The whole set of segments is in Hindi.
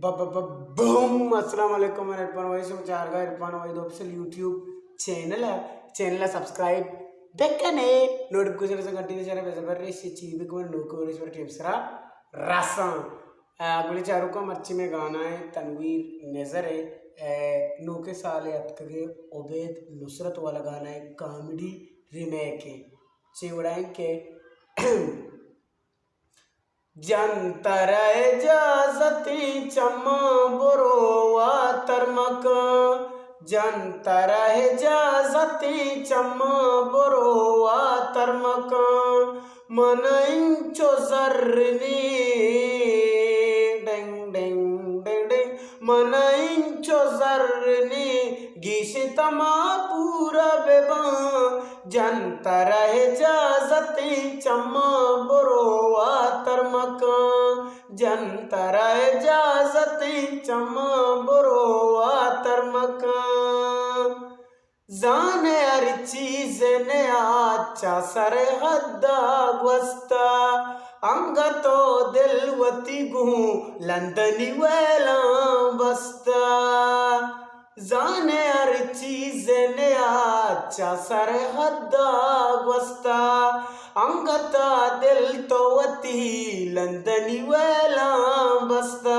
बूम अस्सलाम वालेकुम इरफान भाई समाचार का इरफान भाई ऑफिशियल यूट्यूब चैनल सब्सक्राइब बेकने नोटिफिकेशन से कंटिन्यू चara bisa berisi cibi को नुको इस पर टिप्स रसा अगले चारों का मर्ची में गाना है तनवीर नजर है नो के साले अतके उबैद नुसरत वाला गाना है कॉमेडी रीमेक है चिवड़ाएं के जंतर जाजती चम्मा बुरोवा तरमक जंतर जाजती चम्मा बुरोवा तरमक मन इंचो जर्रनी डेंग डेंग डेंग डेंग मन इंचो जर्रनी गीशितमा पूरा बेबा जंतर जाजती चम्मा बुरोवा तरमक जंतर जाजती चम्मा बुरोवा तरमक जाने हर चीज ने अच्छा सर हद्दा ग्वस्ता अंग तो दिलवती गु लंदनी वेला बस्ता जाने हर चीज ने अच्छा सर हद्दा ग्वस्ता अंगता दिल तो वती लंदनी वेला बस्ता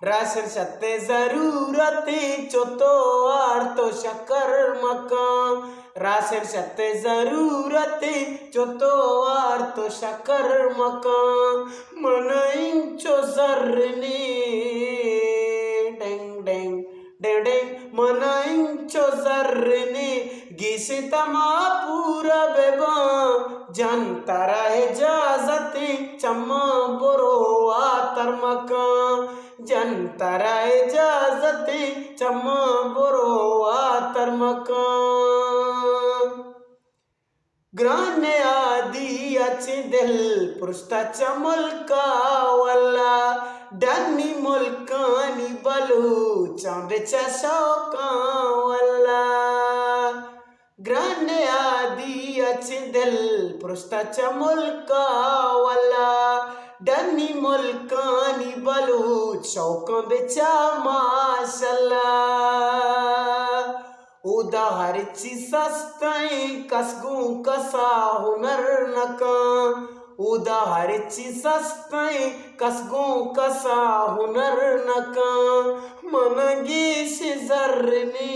राशन सत्ते जरूरती चोतो आर तो शक्कर मकान राशन सत्ते जरूरती चोतो आर तो शक्कर मकान मन इंचो जर्रनी डेंग डेंग डेंग डेंग मन इंचो जर्रनी गीसितमा पूरा बेबा जनतर जाजती चम्मा बुरोवा तरमका जंतर जाजती चम्मा बुरोवा तरमका ग्राने आदि अच्छे दिल पुरुषता चमलका वाला डन्नी मुल्कानी बलू चांदे चशौका वाला ग्राने आदि अच्छे दिल पुरुषता चमलका वाला डन्नी मुल्कानी बलू चौका बेचा माशाल्लाह उदाहर चीज सस्ताई कसगू कसा हुनर नका उदाहर चीज सस्ताई कसगू कसा हुनर नका मनगी से जर्रनी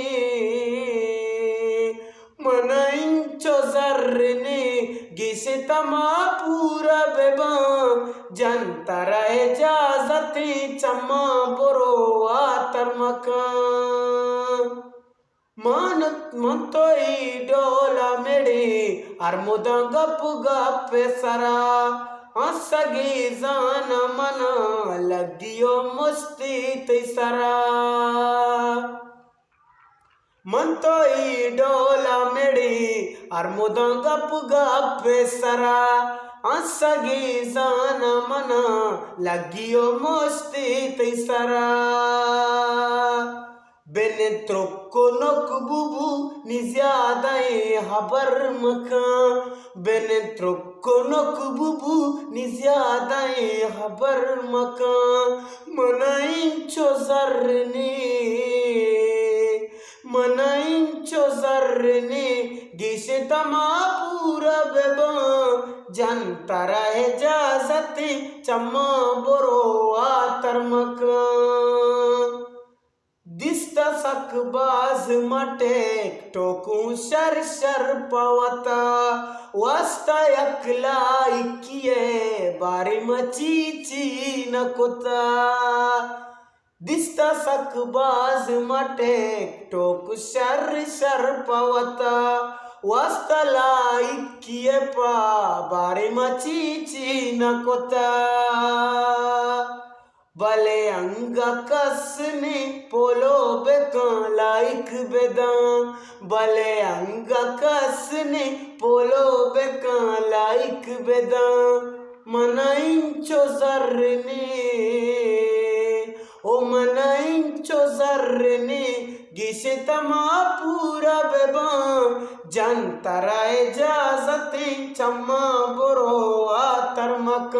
मन इंचो जर्रनी गिसे तमा पूरा बेबा जंतर जाजती चम्मा बुरोवा तरमका मानत मंतोई डोला मेरे अरमुदा गप गप सरा असगी जान मन लगियो मस्ती तैसरा मंतोई डोला मेरे अरमुदा गप गप सरा असगी जान मन लगियो मस्ती तैसरा बेने त्रोको नोक बुबू निज्यादाए हबर मका बेने त्रोको नोक बुबू निज्यादाए हबर मका मन इंचो जर्रनी मन इंचो जर्रनी गिसे तमा पूरा बेबा जंतर जाजती चम्मा बुरोवा तरमका दिसता सकबाज मटेक टोकू शर शर पवता वस्ता यकला इकिए बारी मची नकुता दिसता सकबाज मटेक टोकू शर शर पवता वस्ता लाइक किए पा बारी मची नकुता भले अंग कसने पोलो बेका लाइक बेदाम भले अंग कसने पोलो बेका लाइक बेदाम मन इंचो जर्रनी ओ मन इंचो जर्रनी गिसे तमा पूरा बेबा जंतर जाजती चम्मा बुरोवा तरमक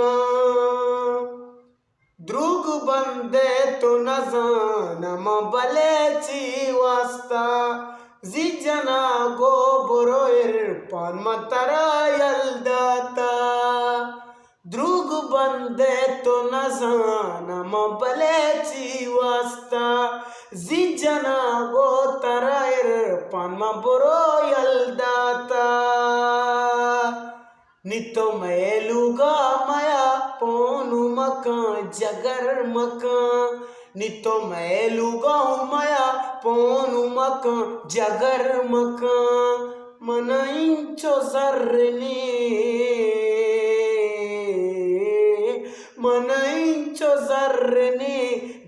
द्रुग बंदे तो न जानम बलेची वास्ता जिजना गो बरोयर पान मतरा यल्दाता द्रुग बंदे तो न जानम बलेची वास्ता जिजना गो तरायर पान बरो यल्दाता नितो मेलुगा माया पोनु मका जगर मका नितो मेलुगा माया पोनु मका जगर मका मनाइंचो जर्रनी मनाइंचो जर्रनी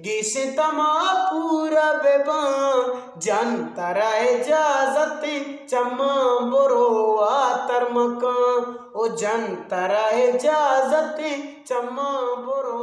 गिशतमा पूरा बेबा जनतरा इजाजती चम्मा बोरो तरमका ओ जनतरा इजाजती चम्मा बोरो